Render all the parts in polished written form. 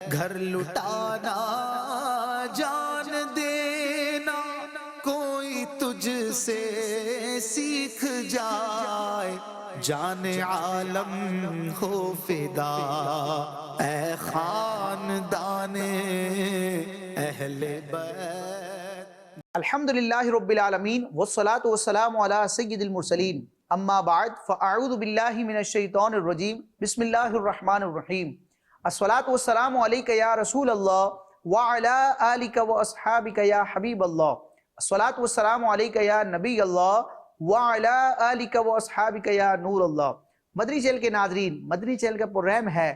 گھر لٹانا جان دینا کوئی تجھ سے سیکھ جائے، جان عالم ہو فدا اے خاندان اہل بیت۔ الحمدللہ رب العالمین والصلاة والسلام علی سید المرسلین، اما بعد فاعوذ باللہ من الشیطان الرجیم، بسم اللہ الرحمن الرحیم۔ الصلاة والسلام علیک یا رسول اللہ وعلی آلک واصحابک یا حبیب اللہ۔ الصلاة والسلام علیک یا نبی اللہ وعلی آلک واصحابک یا نور اللہ۔ مدنی چینل کے ناظرین، مدنی چینل کا پروگرام ہے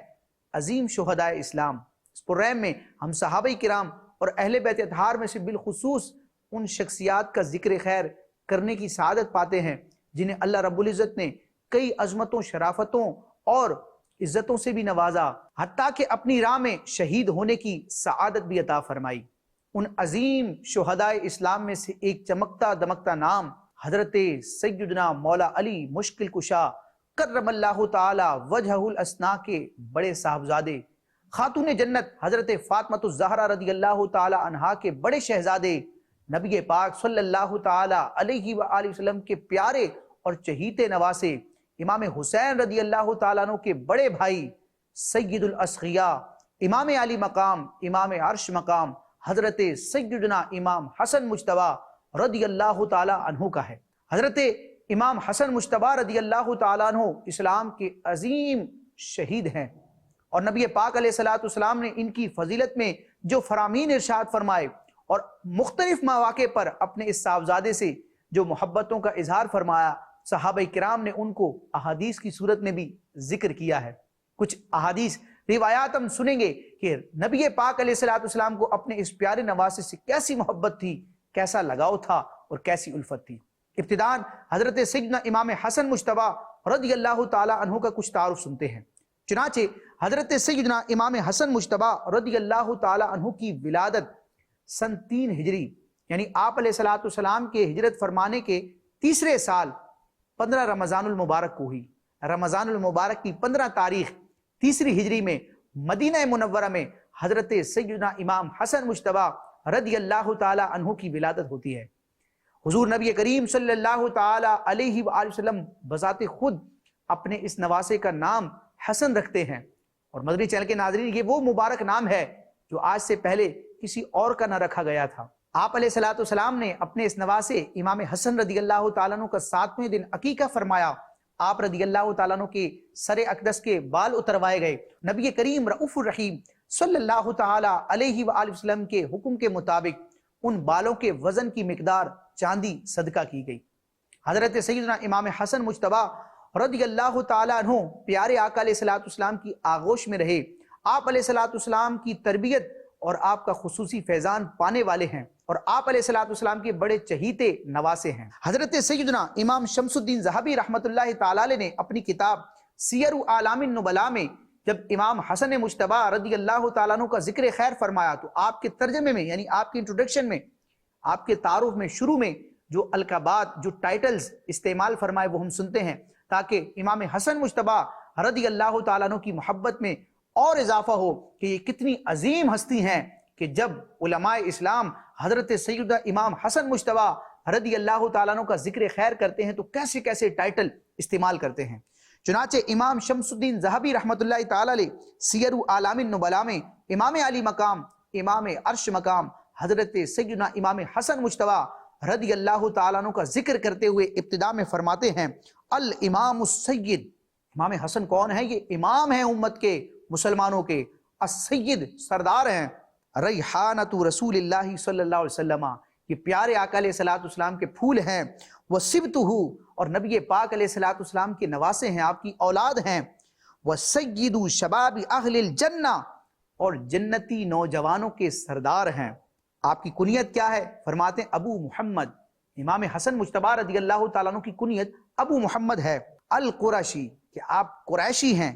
عظیم شہداء اسلام۔ اس پروگرام میں ہم صحابہ کرام اور اہل بیت اطہار میں سے بالخصوص ان شخصیات کا ذکر خیر کرنے کی سعادت پاتے ہیں جنہیں اللہ رب العزت نے کئی عظمتوں، شرافتوں اور عزتوں سے بھی نوازا، حتیٰ کہ اپنی راہ میں شہید ہونے کی سعادت بھی عطا فرمائی۔ ان عظیم شہداء اسلام میں سے ایک چمکتا دمکتا نام حضرت سیدنا مولا علی مشکل کشا کرم اللہ تعالی وجہہ الاسنا کے بڑے صاحبزادے، خاتون جنت حضرت فاطمہ الزہرا رضی اللہ تعالی عنہا کے بڑے شہزادے، نبی پاک صلی اللہ تعالی علیہ وآلہ وسلم کے پیارے اور چہیتے نواسے، امام حسین رضی اللہ تعالیٰ عنہ کے بڑے بھائی سید الاسقیاء، امام علی مقام، امام عرش مقام حضرت سیدنا امام حسن مجتبیٰ رضی اللہ تعالیٰ عنہ کا ہے۔ حضرت امام حسن مجتبیٰ رضی اللہ تعالیٰ عنہ اسلام کے عظیم شہید ہیں، اور نبی پاک علیہ السلام نے ان کی فضیلت میں جو فرامین ارشاد فرمائے اور مختلف مواقع پر اپنے اس صاحبزادے سے جو محبتوں کا اظہار فرمایا، صحابہ کرام نے ان کو احادیث کی صورت میں بھی ذکر کیا ہے۔ کچھ احادیث روایات ہم سنیں گے کہ نبی پاک علیہ السلام کو اپنے اس پیارے نواسے سے کیسی محبت تھی، کیسا لگاؤ تھا اور کیسی الفت تھی۔ ابتداءً حضرت سیدنا امام حسن مجتبیٰ رضی اللہ تعالی عنہ کا کچھ تعارف سنتے ہیں۔ چنانچہ حضرت سیدنا امام حسن مجتبیٰ رضی اللہ تعالی عنہ کی ولادت سن 3 ہجری یعنی آپ علیہ السلام کے ہجرت فرمانے کے تیسرے سال 15 رمضان المبارک کو ہوئی۔ رمضان المبارک کی 15 تاریخ تیسری ہجری میں مدینہ منورہ میں حضرت سیدنا امام حسن مجتبیٰ رضی اللہ تعالی عنہ کی ولادت ہوتی ہے۔ حضور نبی کریم صلی اللہ تعالی علیہ وآلہ وسلم بذات خود اپنے اس نواسے کا نام حسن رکھتے ہیں، اور مدنی چینل کے ناظرین یہ وہ مبارک نام ہے جو آج سے پہلے کسی اور کا نہ رکھا گیا تھا۔ آپ علیہ السلام نے اپنے اس نواسے امام حسن رضی اللہ تعالیٰ عنہ کا 7ویں دن عقیقہ فرمایا۔ آپ رضی اللہ تعالیٰ عنہ کے سر اقدس کے بال اتروائے گئے۔ نبی کریم رؤوف الرحیم صلی اللہ تعالی علیہ وآلہ وسلم کے حکم کے مطابق ان بالوں کے وزن کی مقدار چاندی صدقہ کی گئی۔ حضرت سیدنا امام حسن مجتبیٰ رضی اللہ تعالی عنہ پیارے آقا علیہ السلام کی آغوش میں رہے، آپ علیہ السلام کی تربیت اور آپ کا خصوصی فیضان پانے والے ہیں، اور آپ علیہ السلام کے بڑے چہیتے نواسے ہیں۔ حضرت سیدنا امام شمس الدین ذہبی رحمۃ اللہ تعالی علیہ نے اپنی کتاب سیر اعلام النبلاء میں جب امام حسن مجتبیٰ رضی اللہ تعالیٰ عنہ کا ذکر خیر فرمایا تو آپ کے ترجمے میں یعنی آپ کی انٹروڈکشن میں، آپ کے تعارف میں شروع میں جو القابات، جو ٹائٹلز استعمال فرمائے وہ ہم سنتے ہیں، تاکہ امام حسن مجتبیٰ رضی اللہ تعالیٰ عنہ کی محبت میں اور اضافہ ہو کہ یہ کتنی عظیم ہستی ہیں کہ جب علماء اسلام حضرت سیدنا امام حسن مجتبیٰ رضی اللہ تعالیٰ عنہ کا ذکر خیر کرتے ہیں تو کیسے کیسے ٹائٹل استعمال کرتے ہیں۔ چنانچہ امام شمس الدین ذہبی رحمۃ اللہ تعالی علیہ سیر اعلام النبلاء میں امام علی مقام، امام عرش مقام حضرت سیدنا امام حسن مجتبیٰ رضی اللہ تعالیٰ عنہ کا ذکر کرتے ہوئے ابتداء میں فرماتے ہیں الامام السید۔ امام حسن کون ہے؟ یہ امام ہیں امت کے، مسلمانوں کے، السید سردار ہیں، ریحانۃ رسول اللہ صلی اللہ علیہ وسلم، یہ پیارے آقا علیہ السلام کے پھول ہیں، وصبتہ اور نبی پاک علیہ السلام کے نواسے ہیں، آپ کی اولاد ہیں، وسید شباب اہل الجنہ اور جنتی نوجوانوں کے سردار ہیں۔ آپ کی کنیت کیا ہے؟ فرماتے ہیں ابو محمد۔ امام حسن مجتبیٰ رضی اللہ تعالیٰ عنہ کی کنیت ابو محمد ہے۔ القرشی کہ آپ قریشی ہیں،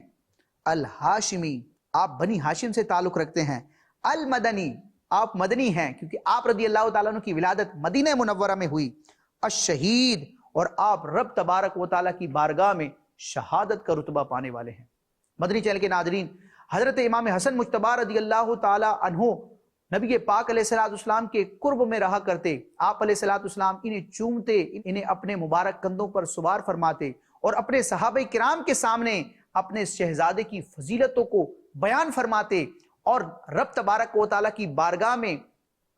الہاشمی آپ بنی ہاشم سے تعلق رکھتے ہیں، المدنی آپ مدنی ہیں کیونکہ آپ رضی اللہ تعالیٰ عنہ کی ولادت مدینہ منورہ میں ہوئی، الشہید اور آپ رب تبارک و تعالیٰ کی بارگاہ میں شہادت کا رتبہ پانے والے ہیں۔ مدنی چینل کے ناظرین، حضرت امام حسن مجتبی رضی اللہ تعالی عنہ نبی پاک علیہ الصلوۃ والسلام کے قرب میں رہا کرتے، آپ علیہ الصلوۃ والسلام انہیں چومتے، انہیں اپنے مبارک کندھوں پر سوار فرماتے اور اپنے صحابہ کرام کے سامنے اپنے اس شہزادے کی فضیلتوں کو بیان فرماتے اور رب تبارک و تعالیٰ کی بارگاہ میں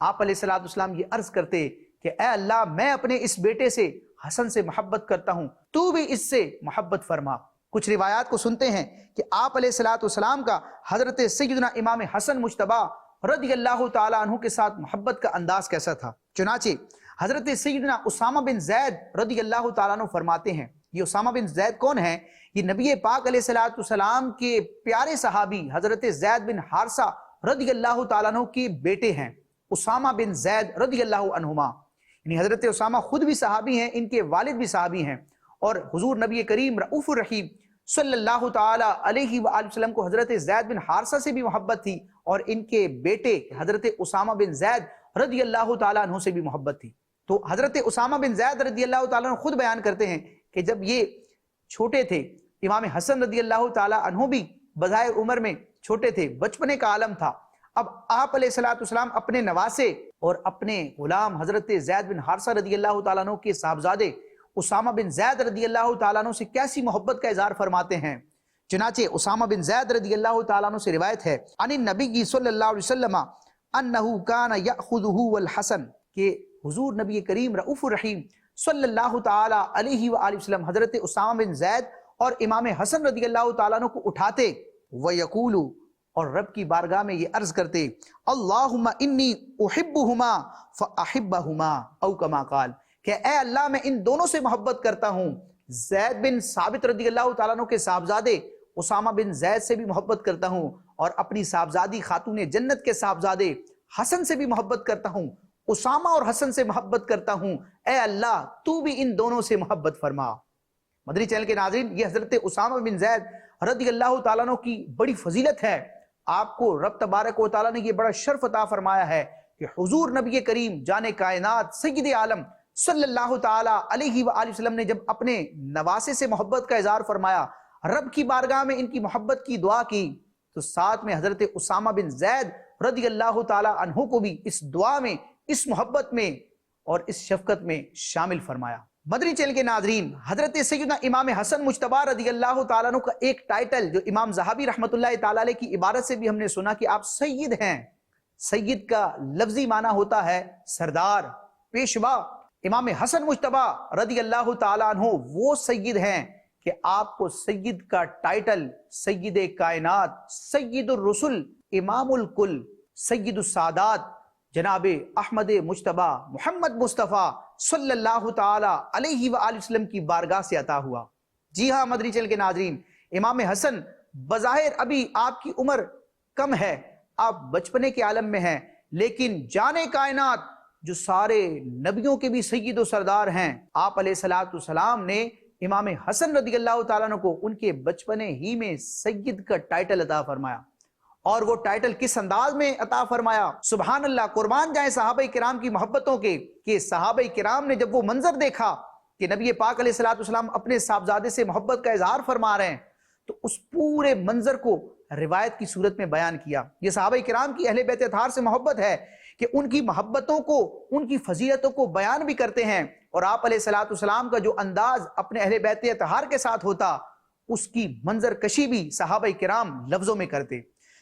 آپ علیہ الصلوۃ والسلام یہ عرض کرتے کہ اے اللہ، میں اپنے اس بیٹے سے حسن سے محبت کرتا ہوں، تو بھی اس سے محبت فرما۔ کچھ روایات کو سنتے ہیں کہ آپ علیہ الصلوۃ والسلام کا حضرت سیدنا امام حسن مجتبی رضی اللہ تعالیٰ عنہ کے ساتھ محبت کا انداز کیسا تھا۔ چنانچہ حضرت سیدنا اسامہ بن زید رضی اللہ تعالیٰ عنہ فرماتے ہیں، یہ اسامہ بن زید کون ہیں؟ یہ نبی پاک علیہ الصلوۃ والسلام کے پیارے صحابی حضرت زید بن حارثہ رضی اللہ تعالیٰ عنہ کے بیٹے ہیں، اسامہ بن زید رضی اللہ عنہما۔ یعنی حضرت اسامہ خود بھی صحابی ہیں، ان کے والد بھی صحابی ہیں، اور حضور نبی کریم رؤوف الرحیم صلی اللہ تعالی علیہ وآلہ وسلم کو حضرت زید بن حارثہ سے بھی محبت تھی، اور ان کے بیٹے حضرت اسامہ بن زید رضی اللہ تعالیٰ عنہ سے بھی محبت تھی۔ تو حضرت اسامہ بن زید رضی اللہ تعالیٰ عنہ خود بیان کرتے ہیں کہ جب یہ چھوٹے تھے، امام حسن رضی اللہ تعالیٰ عنہ بھی بظاہر عمر میں چھوٹے تھے، بچپنے کا عالم تھا، اب آپ علیہ الصلوۃ والسلام اپنے نواسے اور اپنے غلام حضرت زید بن حارثہ رضی اللہ تعالیٰ عنہ کے صاحبزادے اسامہ بن زید رضی اللہ تعالیٰ عنہ سے کیسی محبت کا اظہار فرماتے ہیں۔ چنانچہ اسامہ بن زید رضی اللہ تعالیٰ عنہ سے روایت ہے عن النبی صلی اللہ علیہ وسلم انہ کان یأخذہ والحسن، کہ حضور نبی کریم رؤوف الرحیم صلی اللہ تعالی علیہ وآلہ وسلم حضرت اسامہ بن زید اور امام حسن رضی اللہ تعالیٰ عنہ کو اٹھاتے ویقول، اور رب کی بارگاہ میں یہ عرض کرتے اللہم انی احبہما فاحبہما، او کما قال، کہ اے اللہ میں ان دونوں سے محبت کرتا ہوں، زید بن ثابت رضی اللہ تعالیٰ عنہ کے صاحبزادے اسامہ بن زید سے بھی محبت کرتا ہوں، اور اپنی صاحبزادی خاتون جنت کے صاحبزادے حسن سے بھی محبت کرتا ہوں، اسامہ اور حسن سے محبت کرتا ہوں، اے اللہ تو بھی ان دونوں سے محبت فرما۔ مدنی چینل کے ناظرین، یہ حضرت اسامہ بن زید رضی اللہ تعالیٰ عنہ کی بڑی فضیلت ہے۔ آپ کو رب تبارک و تعالیٰ نے یہ بڑا شرف عطا فرمایا ہے کہ حضور نبی کریم جان کائنات سید عالم صلی اللہ تعالی علیہ وآلہ وسلم نے جب اپنے نواسے سے محبت کا اظہار فرمایا، رب کی بارگاہ میں ان کی محبت کی دعا کی، تو ساتھ میں حضرت اسامہ بن زید رضی اللہ تعالی عنہ کو بھی اس دعا میں، اس محبت میں اور اس شفقت میں شامل فرمایا۔ مدنی چینل کے ناظرین، حضرت سیدنا امام حسن مجتبی رضی اللہ تعالیٰ عنہ کا ایک ٹائٹل جو امام ذہبی رحمۃ اللہ تعالیٰ علیہ کی عبارت سے بھی ہم نے سنا کہ آپ سید ہیں۔ سید کا لفظی معنی ہوتا ہے سردار، پیشوا۔ امام حسن مجتبی رضی اللہ تعالیٰ عنہ وہ سید ہیں کہ آپ کو سید کا ٹائٹل سید کائنات، سید الرسل، امام الکل، سید السادات جناب احمد مجتبی محمد مصطفیٰ صلی اللہ تعالی علیہ وآلہ وسلم کی بارگاہ سے عطا ہوا۔ جی ہاں مدنی چینل کے ناظرین، امام حسن بظاہر ابھی آپ کی عمر کم ہے، آپ بچپنے کے عالم میں ہیں، لیکن جان کائنات جو سارے نبیوں کے بھی سید و سردار ہیں، آپ علیہ الصلوۃ والسلام نے امام حسن رضی اللہ تعالیٰ عنہ کو ان کے بچپنے ہی میں سید کا ٹائٹل عطا فرمایا۔ اور وہ ٹائٹل کس انداز میں عطا فرمایا، سبحان اللہ، قربان جائیں صحابہ کرام کی محبتوں کے، کہ صحابہ کرام نے جب وہ منظر دیکھا کہ نبی پاک علیہ الصلوۃ والسلام اپنے صاحبزادے سے محبت کا اظہار فرما رہے ہیں، تو اس پورے منظر کو روایت کی صورت میں بیان کیا۔ یہ صحابہ کرام کی اہل بیت اطہار سے محبت ہے کہ ان کی محبتوں کو، ان کی فضیلتوں کو بیان بھی کرتے ہیں، اور آپ علیہ الصلوۃ والسلام کا جو انداز اپنے اہل بیت اطہار کے ساتھ ہوتا، اس کی منظر کشی بھی صحابہ کرام لفظوں میں کرتے۔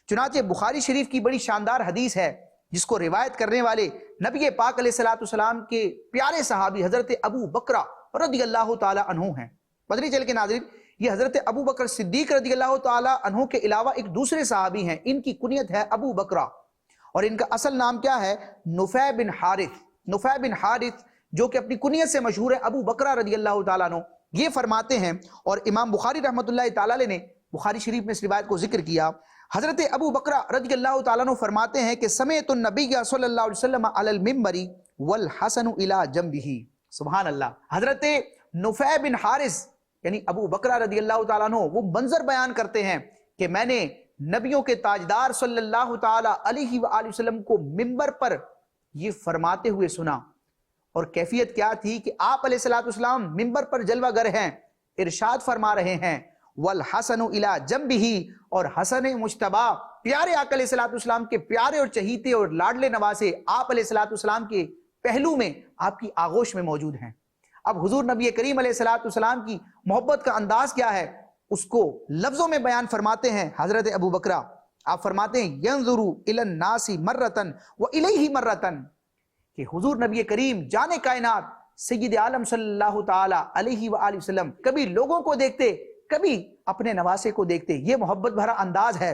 چنانچہ بخاری شریف کی بڑی شاندار حدیث ہے جس کو روایت کرنے والے نبی پاک علیہ الصلوۃ والسلام کے پیارے صحابی حضرت ابو بکر رضی اللہ تعالی عنہ ہیں۔ مدنی چینل کے ناظرین، یہ حضرت ابو بکر صدیق رضی اللہ تعالی عنہ کے علاوہ ایک دوسرے صحابی ہیں، ان کی کنیت ہے ابو بکر، اور ان کا اصل نام کیا ہے؟ نفع بن حارث۔ نفع بن حارث جو کہ اپنی کنیت سے مشہور ہے ابو بکر رضی اللہ تعالی عنہ، یہ فرماتے ہیں، اور امام بخاری رحمۃ اللہ تعالی علیہ نے بخاری شریف میں اس روایت کو ذکر کیا، حضرت ابو بکر رضی اللہ تعالیٰ عنہ فرماتے ہیں کہ سمعت النبی صلی اللہ علیہ وسلم علی المنبر والحسن الی جنبہ۔ سبحان اللہ، حضرت نفع بن حارث یعنی ابو بکر رضی اللہ تعالیٰ عنہ وہ منظر بیان کرتے ہیں کہ میں نے نبیوں کے تاجدار صلی اللہ تعالیٰ علیہ وآلہ وسلم کو منبر پر یہ فرماتے ہوئے سنا، اور کیفیت کیا تھی کہ آپ علیہ الصلوۃ والسلام منبر پر جلوہ گر ہیں، ارشاد فرما رہے ہیں، والحسن الی جنبہ، اور حسن مجتبی پیارے آقا علیہ الصلوۃ والسلام کے پیارے اور چہیتے اور لاڈلے نواسے آپ علیہ الصلوۃ والسلام کے پہلو میں، آپ کی آغوش میں موجود ہیں۔ اب حضور نبی کریم علیہ الصلوۃ والسلام کی محبت کا انداز کیا ہے اس کو لفظوں میں بیان فرماتے ہیں حضرت ابو بکرہ۔ آپ فرماتے ہیں ینظر الی الناس مرتن والیہ مرتن، کہ حضور نبی کریم جان کائنات سید عالم صلی اللہ تعالی علیہ وآلہ وسلم کبھی لوگوں کو دیکھتے، کبھی اپنے نواسے کو دیکھتے، یہ محبت بھرا انداز ہے۔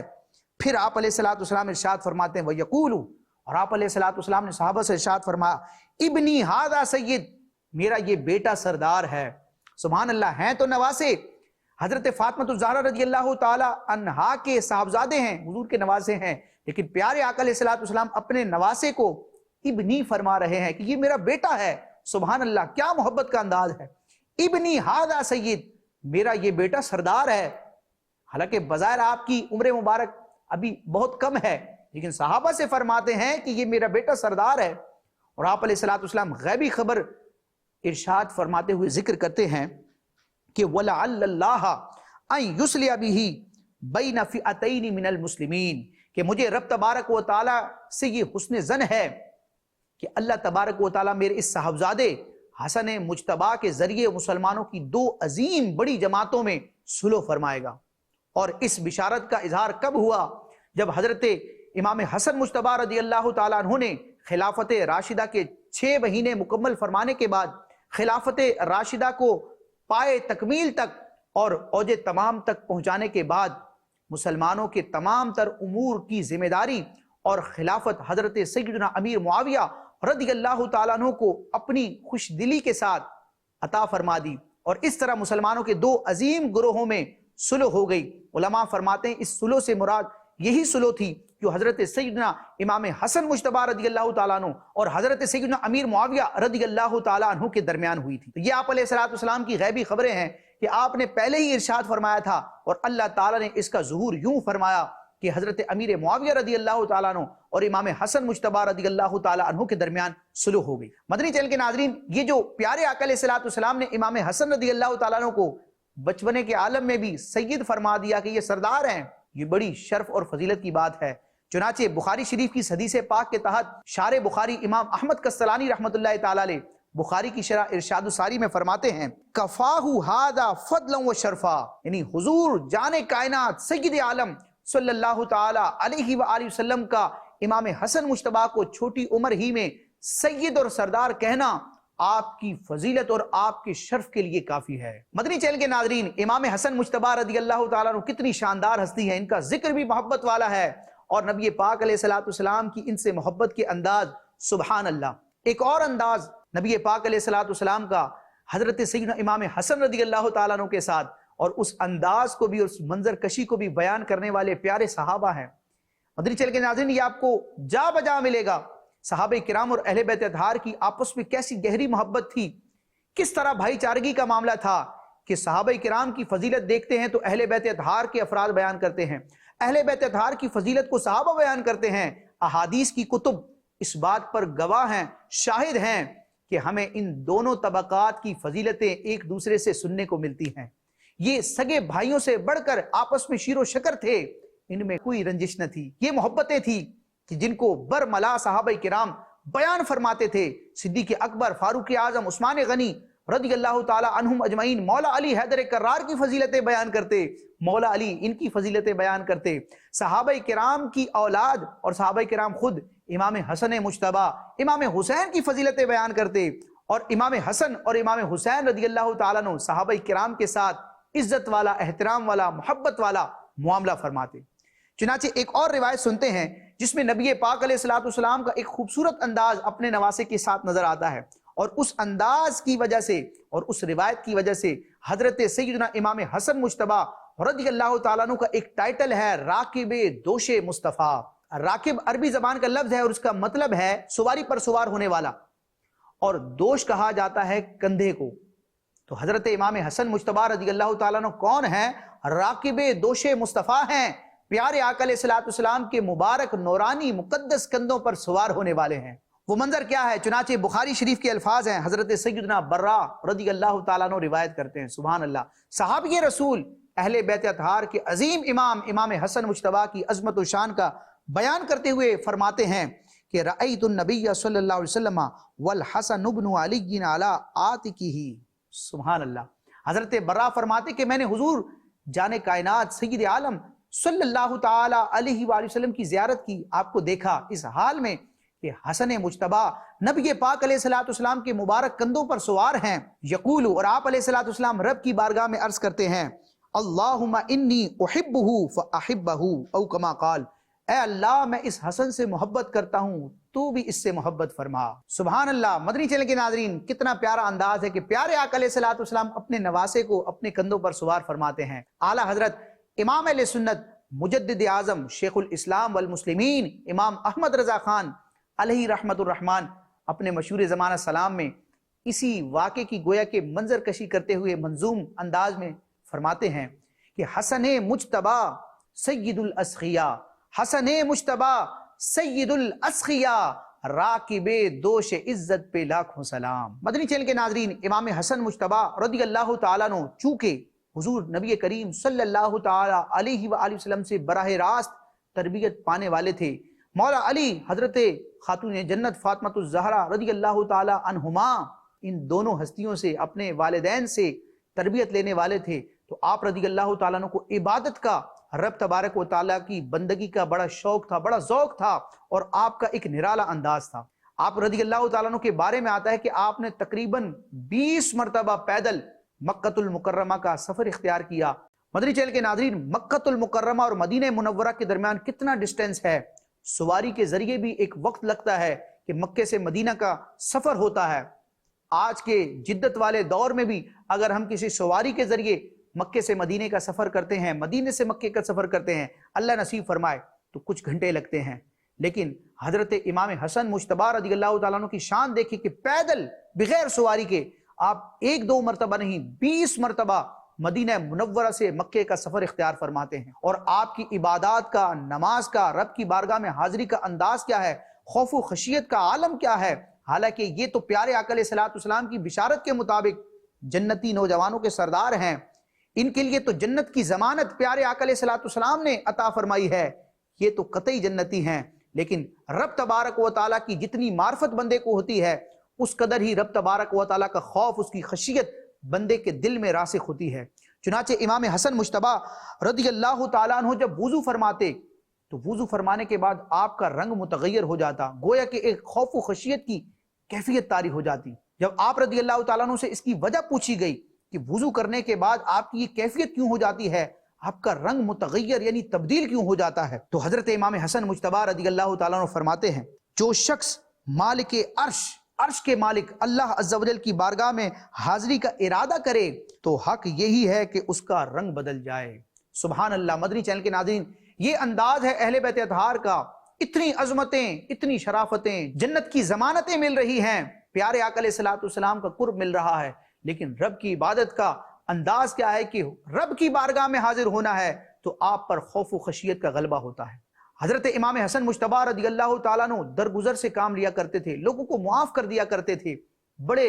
پھر آپ علیہ الصلوۃ والسلام ارشاد فرماتے ہیں وَيَقُولُ، اور آپ علیہ الصلوۃ والسلام نے صحابہ سے ارشاد فرمایا ابنی ھذا سید، میرا یہ بیٹا سردار ہے۔ سبحان اللہ، ہیں تو نواسے، حضرت فاطمہ الزہرا رضی اللہ تعالی عنہا کے صاحبزادے ہیں، حضور کے نواسے ہیں، لیکن پیارے آقا علیہ الصلوۃ والسلام اپنے نواسے کو ابنی فرما رہے ہیں کہ یہ میرا بیٹا ہے۔ سبحان اللہ، کیا محبت کا انداز ہے۔ ابنی ھذا سید، میرا یہ بیٹا سردار ہے۔ حالانکہ بظاہر آپ کی عمر مبارک ابھی بہت کم ہے، لیکن صحابہ سے فرماتے ہیں کہ یہ میرا بیٹا سردار ہے۔ اور آپ علیہ الصلوۃ والسلام غیبی خبر ارشاد فرماتے ہوئے ذکر کرتے ہیں کہ وَلَعَلَّ اللَّهَ أَن يُصْلِحَ بِهِ بَيْنَ فِئَتَيْنِ مِنَ الْمُسْلِمِينَ، کہ مجھے رب تبارک و تعالی سے یہ حسن ظن ہے کہ اللہ تبارک و تعالی میرے اس صاحبزادے حسن مجتبی کے ذریعے مسلمانوں کی دو عظیم بڑی جماعتوں میں صلح فرمائے گا۔ اور اس بشارت کا اظہار کب ہوا؟ جب حضرت امام حسن مجتبی رضی اللہ تعالیٰ عنہ نے خلافت راشدہ کے 6 مہینے مکمل فرمانے کے بعد خلافت راشدہ کو پائے تکمیل تک اور اوج تمام تک پہنچانے کے بعد مسلمانوں کے تمام تر امور کی ذمہ داری اور خلافت حضرت سیدنا امیر معاویہ رضی اللہ تعالیٰ عنہ کو اپنی خوش دلی کے ساتھ عطا فرما دی، اور اس طرح مسلمانوں کے 2 عظیم گروہوں میں صلح ہو گئی۔ علماء فرماتے ہیں اس صلح سے مراد یہی صلح تھی جو حضرت سیدنا امام حسن مجتبی رضی اللہ تعالیٰ عنہ اور حضرت سیدنا امیر معاویہ رضی اللہ تعالیٰ عنہ کے درمیان ہوئی تھی۔ تو یہ آپ علیہ الصلوۃ والسلام کی غیبی خبریں ہیں کہ آپ نے پہلے ہی ارشاد فرمایا تھا، اور اللہ تعالیٰ نے اس کا ظہور یوں فرمایا کہ حضرت امیر معاویہ رضی اللہ تعالیٰ عنہ اور امام حسن مجتبی رضی اللہ تعالیٰ عنہ کے درمیان صلح ہو گئی۔ مدنی چینل کے ناظرین، یہ جو پیارے آقا علیہ الصلوۃ والسلام نے امام حسن رضی اللہ تعالیٰ عنہ کو بچپنے کے عالم میں بھی سید فرما دیا کہ یہ سردار ہیں، یہ بڑی شرف اور فضیلت کی بات ہے۔ چنانچہ بخاری شریف کی حدیث پاک کے تحت شارح بخاری امام احمد کسلانی رحمۃ اللہ تعالیٰ علیہ بخاری کی شرح ارشاد الساری میں فرماتے ہیں کفاہ ھذا فضلا و شرفا، یعنی حضور جان کائنات سید عالم صلی اللہ تعالی علیہ وآلہ وسلم کا امام حسن مجتبی کو چھوٹی عمر ہی میں سید اور سردار کہنا آپ کی فضیلت اور آپ کے شرف کے لیے کافی ہے۔ مدنی چینل کے ناظرین، امام حسن مجتبی رضی اللہ تعالیٰ عنہ کتنی شاندار ہستی ہے، ان کا ذکر بھی محبت والا ہے، اور نبی پاک علیہ الصلوۃ والسلام کی ان سے محبت کے انداز سبحان اللہ۔ ایک اور انداز نبی پاک علیہ الصلوۃ والسلام کا حضرت سیدنا امام حسن رضی اللہ تعالیٰ عنہ کے ساتھ، اور اس انداز کو بھی اور اس منظر کشی کو بھی بیان کرنے والے پیارے صحابہ ہیں۔ مدنی چینل کے ناظرین، یہ آپ کو جا بجا ملے گا صحابہ کرام اور اہل بیت اطہار کی آپس میں کیسی گہری محبت تھی، کس طرح بھائی چارگی کا معاملہ تھا کہ صحابہ کرام کی فضیلت دیکھتے ہیں تو اہل بیت اطہار کے افراد بیان کرتے ہیں، اہل بیت اطہار کی فضیلت کو صحابہ بیان کرتے ہیں۔ احادیث کی کتب اس بات پر گواہ ہیں، شاہد ہیں کہ ہمیں ان دونوں طبقات کی فضیلتیں ایک دوسرے سے سننے کو ملتی ہیں۔ یہ سگے بھائیوں سے بڑھ کر آپس میں شیر و شکر تھے، ان میں کوئی رنجش نہ تھی۔ یہ محبتیں تھی کہ جن کو برملا صحابہ کرام بیان فرماتے تھے۔ صدیق اکبر، فاروق اعظم، عثمان غنی رضی اللہ تعالی عنہم اجمعین، مولا علی حیدر کرار کی فضیلتیں بیان کرتے، مولا علی ان کی فضیلتیں بیان کرتے، صحابہ کرام کی اولاد اور صحابہ کرام خود امام حسن مجتبی، امام حسین کی فضیلتیں بیان کرتے، اور امام حسن اور امام حسین رضی اللہ تعالیٰ عنہ صحابہ کرام کے ساتھ عزت والا، احترام والا، محبت والا معاملہ فرماتے۔ چنانچہ ایک اور روایت سنتے ہیں جس میں نبی پاک علیہ الصلوۃ والسلام کا ایک خوبصورت انداز اپنے نواسے کے ساتھ نظر آتا ہے، اور اس انداز کی وجہ سے اور اس روایت کی وجہ سے حضرت سیدنا امام حسن مجتبی رضی اللہ تعالیٰ عنہ کا ایک ٹائٹل ہے راکب دوش مصطفیٰ۔ راکب عربی زبان کا لفظ ہے اور اس کا مطلب ہے سواری پر سوار ہونے والا، اور دوش کہا جاتا ہے کندھے کو۔ تو حضرت امام حسن مجتبی رضی اللہ تعالیٰ عنہ کون ہیں؟ راکب دوش مصطفیٰ ہیں، پیارے آقا علیہ الصلوۃ والسلام کے مبارک نورانی مقدس کندھوں پر سوار ہونے والے ہیں۔ وہ منظر کیا ہے؟ چنانچہ بخاری شریف کے الفاظ ہیں، حضرت سیدنا برا رضی اللہ تعالیٰ عنہ روایت کرتے ہیں، سبحان اللہ، صحابی رسول اہل بیت اطہار کے عظیم امام امام حسن مجتبیٰ کی عظمت و شان کا بیان کرتے ہوئے فرماتے ہیں کہ رأیت النبی صلی اللہ علیہ وسلم والحسن بن علی علی عاتقہ، سبحان اللہ۔ حضرت برا فرماتے کہ میں نے حضور جان کائنات سید عالم صلی اللہ تعالی علیہ وآلہ وسلم کی زیارت کی، آپ کو دیکھا اس حال میں کہ حسن مجتبیٰ نبی پاک علیہ الصلوۃ والسلام کے مبارک کندھوں پر سوار ہیں، یقول، اور آپ علیہ الصلوۃ والسلام رب کی بارگاہ میں عرض کرتے ہیں، اللہم انی احبہ فاحبہ، او کما قال، اے اللہ میں اس حسن سے محبت کرتا ہوں، تو بھی اس سے محبت فرما۔ سبحان اللہ۔ مدنی چینل کے ناظرین، کتنا پیارا انداز ہے کہ پیارے آقا علیہ الصلوۃ والسلام اپنے نواسے کو اپنے کندھوں پر سوار فرماتے ہیں۔ اعلیٰ حضرت امام اہل سنت مجدد اعظم شیخ الاسلام والمسلمین امام احمد رضا خان علیہ رحمت الرحمن اپنے مشہور زمانہ سلام میں اسی واقعے کی گویا کہ منظر کشی کرتے ہوئے منظوم انداز میں فرماتے ہیں کہ حسن مجتبیٰ سید الاسخیاء، حسن مجتبیٰ سید الاسخیاء، راکب دوش عزت پہ لاکھوں سلام۔ مدنی چینل کے ناظرین، امام حسن مجتبیٰ رضی اللہ تعالیٰ عنہ چونکہ حضور نبی کریم صلی اللہ تعالی علیہ وآلہ وسلم سے براہ راست تربیت پانے والے تھے، مولا علی حضرت خاتون جنت فاطمۃ الزہرا رضی اللہ تعالی عنہما ان دونوں ہستیوں سے اپنے والدین سے تربیت لینے والے تھے، تو آپ رضی اللہ تعالیٰ عنہ کو عبادت کا، رب تبارک و تعالیٰ کی بندگی کا بڑا شوق تھا، بڑا ذوق تھا، اور آپ کا ایک نرالا انداز تھا۔ آپ رضی اللہ تعالیٰ عنہ کے بارے میں آتا ہے کہ آپ نے تقریباً 20 مرتبہ پیدل مکۃ المکرمہ کا سفر اختیار کیا۔ مدنی چینل کے ناظرین، مکۃ المکرمہ اور مدینہ منورہ کے درمیان کتنا ڈسٹینس ہے، سواری کے ذریعے بھی ایک وقت لگتا ہے کہ مکے سے مدینہ کا سفر ہوتا ہے۔ آج کے جدت والے دور میں بھی اگر ہم کسی سواری کے ذریعے مکے سے مدینے کا سفر کرتے ہیں، مدینے سے مکے کا سفر کرتے ہیں، اللہ نصیب فرمائے تو کچھ گھنٹے لگتے ہیں، لیکن حضرت امام حسن مجتبیٰ رضی اللہ تعالیٰ عنہ کی شان دیکھیں کہ پیدل بغیر سواری کے آپ 1-2 مرتبہ نہیں 20 مرتبہ مدینہ منورہ سے مکے کا سفر اختیار فرماتے ہیں، اور آپ کی عبادات کا، نماز کا، رب کی بارگاہ میں حاضری کا انداز کیا ہے، خوف و خشیت کا عالم کیا ہے۔ حالانکہ یہ تو پیارے آقا علیہ الصلوۃ والسلام کی بشارت کے مطابق جنتی نوجوانوں کے سردار ہیں، ان کے لیے تو جنت کی ضمانت پیارے آقا علیہ الصلوۃ والسلام نے عطا فرمائی ہے، یہ تو قطعی جنتی ہیں۔ لیکن رب تبارک و تعالیٰ کی جتنی معرفت بندے کو ہوتی ہے، اس قدر ہی رب تبارک و تعالیٰ کا خوف، اس کی خشیت بندے کے دل میں راسخ ہوتی ہے۔ چنانچہ امام حسن مجتبیٰ رضی اللہ تعالیٰ عنہ جب وضو فرماتے تو وضو فرمانے کے بعد آپ کا رنگ متغیر ہو جاتا، گویا کہ ایک خوف و خشیت کی کیفیت طاری ہو جاتی۔ جب آپ رضی اللہ تعالیٰ عنہ سے اس کی وجہ پوچھی گئی کہ وضو کرنے کے بعد آپ کی یہ کیفیت کیوں ہو جاتی ہے، آپ کا رنگ متغیر یعنی تبدیل کیوں ہو جاتا ہے، تو حضرت امام حسن مجتبیٰ رضی اللہ تعالیٰ عنہ فرماتے ہیں، جو شخص مالک عرش کے مالک اللہ عز و جل کی بارگاہ میں حاضری کا ارادہ کرے تو حق یہی ہے کہ اس کا رنگ بدل جائے۔ سبحان اللہ۔ مدنی چینل کے ناظرین، یہ انداز ہے اہل بیت اطہار کا، اتنی عظمتیں، اتنی شرافتیں، جنت کی ضمانتیں مل رہی ہیں، پیارے آقا علیہ الصلوۃ والسلام کا قرب مل رہا ہے، لیکن رب کی عبادت کا انداز کیا ہے کہ رب کی بارگاہ میں حاضر ہونا ہے تو آپ پر خوف و خشیت کا غلبہ ہوتا ہے۔ حضرت امام حسن مجتبیٰ رضی اللہ تعالیٰ عنہ درگزر سے کام لیا کرتے تھے، لوگوں کو معاف کر دیا کرتے تھے، بڑے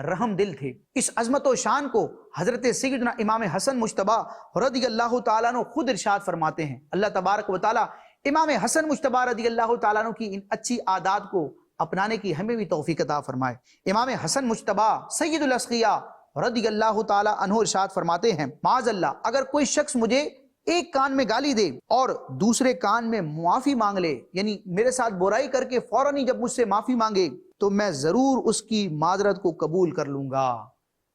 رحم دل تھے۔ اس عظمت و شان کو حضرت سیدنا امام حسن مجتبیٰ رضی اللہ تعالیٰ عنہ خود ارشاد فرماتے ہیں۔ اللہ تبارک و تعالیٰ امام حسن مجتبیٰ رضی اللہ تعالیٰ عنہ کی ان اچھی عادات کو اپنانے کی ہمیں بھی توفیق عطا فرمائے۔ امام حسن مجتبیٰ سید الاسقیاء رضی اللہ تعالیٰ عنہ ارشاد فرماتے ہیں، معاذ اللہ، اگر کوئی شخص مجھے ایک کان میں گالی دے اور دوسرے کان میں معافی مانگ لے، یعنی میرے ساتھ برائی کر کے فوراً ہی جب مجھ سے معافی مانگے تو میں ضرور اس کی معذرت کو قبول کر لوں گا۔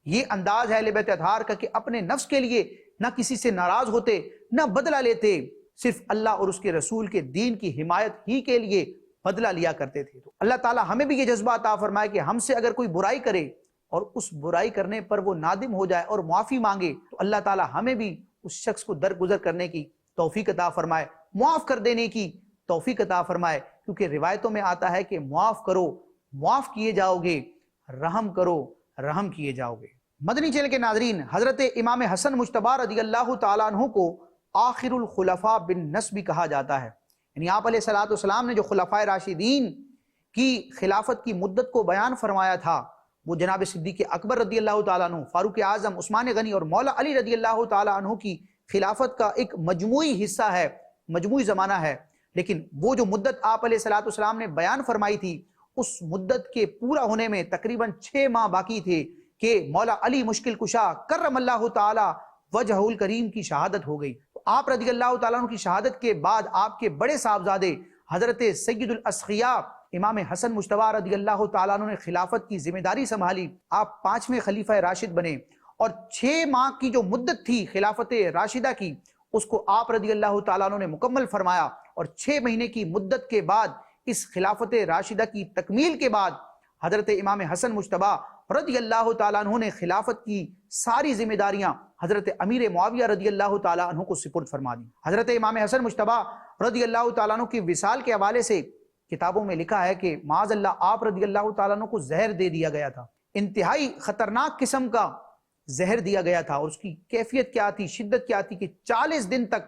یہ انداز ہے اہل بیت اطہار کا کہ اپنے نفس کے لیے نہ کسی سے ناراض ہوتے، نہ بدلہ لیتے، صرف اللہ اور اس کے رسول کے دین کی حمایت ہی کے لیے بدلہ لیا کرتے تھے۔ تو اللہ تعالیٰ ہمیں بھی یہ جذبہ عطا فرمائے کہ ہم سے اگر کوئی برائی کرے اور اس برائی کرنے پر وہ نادم ہو جائے اور معافی مانگے تو اللہ تعالیٰ ہمیں بھی اس شخص کو درگزر کرنے کی توفیق عطا فرمائے، معاف کر دینے کی توفیق عطا فرمائے، کیونکہ روایتوں میں آتا ہے کہ معاف کرو معاف کیے جاؤ گے، رحم کرو رحم کیے جاؤ گے۔ مدنی چینل کے ناظرین، حضرت امام حسن مجتبیٰ رضی اللہ تعالیٰ عنہ کو آخر الخلفاء بالنسب بھی کہا جاتا ہے، یعنی آپ علیہ الصلوۃ والسلام نے جو خلفائے راشدین کی خلافت کی مدت کو بیان فرمایا تھا وہ جناب صدیق اکبر رضی اللہ تعالیٰ عنہ، فاروق اعظم، عثمان غنی اور مولا علی رضی اللہ تعالیٰ عنہ کی خلافت کا ایک مجموعی حصہ ہے، مجموعی زمانہ ہے، لیکن وہ جو مدت آپ علیہ الصلوۃ والسلام نے بیان فرمائی تھی اس مدت کے پورا ہونے میں تقریباً 6 ماہ باقی تھے کہ مولا علی مشکل کشا کرم اللہ تعالی وجہ الکریم کی شہادت ہو گئی۔ تو آپ رضی اللہ تعالیٰ عنہ کی شہادت کے بعد آپ کے بڑے صاحبزادے حضرت سید الاسقیاء امام حسن مجتبی رضی اللہ تعالیٰ عنہ نے خلافت کی ذمہ داری سنبھالی، آپ 5ویں خلیفہ راشد بنے، اور 6 ماہ کی جو مدت تھی خلافت راشدہ کی اس کو آپ رضی اللہ تعالیٰ عنہ نے مکمل فرمایا، اور 6 مہینے کی مدت کے بعد اس خلافت راشدہ کی تکمیل کے بعد حضرت امام حسن مجتبی رضی اللہ تعالیٰ عنہ نے خلافت کی ساری ذمہ داریاں حضرت امیر معاویہ رضی اللہ تعالیٰ عنہ کو سپرد فرما دی۔ حضرت امام حسن مجتبی رضی اللہ تعالیٰ عنہ کی وصال کے حوالے سے کتابوں میں لکھا ہے کہ معاذ اللہ آپ رضی اللہ تعالیٰ عنہ کو زہر دے دیا گیا تھا، انتہائی خطرناک قسم کا زہر دیا گیا تھا، اور اس کی کیفیت کیا تھی، شدت کیا تھی کہ 40 دن تک،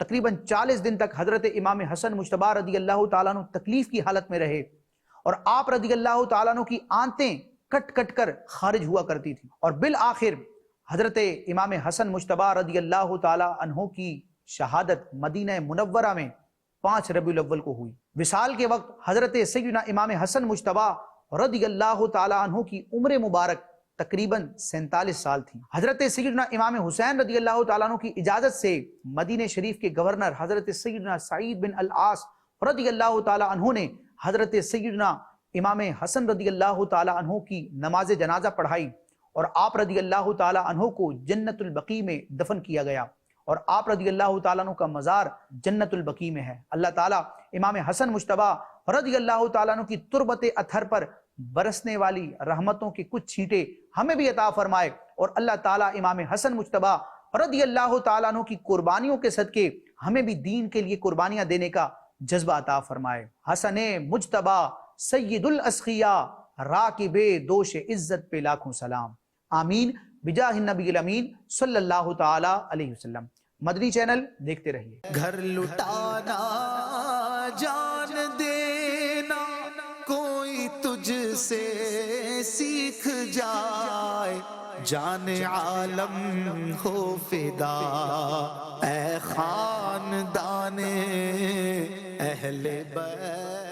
تقریباً 40 دن تک حضرت امام حسن مجتبی رضی اللہ تعالیٰ عنہ تکلیف کی حالت میں رہے، اور آپ رضی اللہ تعالیٰ عنہ کی آنتیں کٹ کٹ کر خارج ہوا کرتی تھی، اور بالآخر حضرت امام حسن مجتبی رضی اللہ تعالیٰ عنہ کی شہادت مدینہ منورہ میں 5 ربیع الاول کو ہوئی۔ وصال کے وقت حضرت سیدنا امام حسن مجتبی رضی اللہ تعالیٰ عنہ کی عمر مبارک تقریباً 47 سال تھی۔ حضرت سیدنا امام حسین رضی اللہ تعالیٰ عنہ کی اجازت سے مدینہ شریف کے گورنر حضرت سیدنا سعید بن العاص رضی اللہ تعالیٰ عنہ نے حضرت سیدنا امام حسن رضی اللہ تعالیٰ عنہ کی نماز جنازہ پڑھائی، اور آپ رضی اللہ تعالیٰ عنہ کو جنت البقیع میں دفن کیا گیا، اور آپ رضی اللہ تعالیٰ عنہ کا مزار جنت البقیع میں ہے۔ اللہ تعالیٰ امام حسن مجتبی رضی اللہ تعالیٰ عنہ کی تربت اطہر پر برسنے والی رحمتوں کی کچھ چھینٹیں ہمیں بھی عطا فرمائے، اور اللہ تعالیٰ امام حسن مجتبی رضی اللہ تعالیٰ عنہ کی قربانیوں کے صدقے ہمیں بھی دین کے لیے قربانیاں دینے کا جذبہ عطا فرمائے۔ حسن مجتبی سید الاسقیاء راکب دوش عزت پہ لاکھوں سلام، آمین بجاہ النبی الامین صلی اللہ تعالی علیہ وسلم۔ مدنی چینل دیکھتے رہیے۔ گھر لٹانا جان دینا کوئی تجھ سے سیکھ جائے، جان عالم ہو فدا اے خاندان اہل بیت۔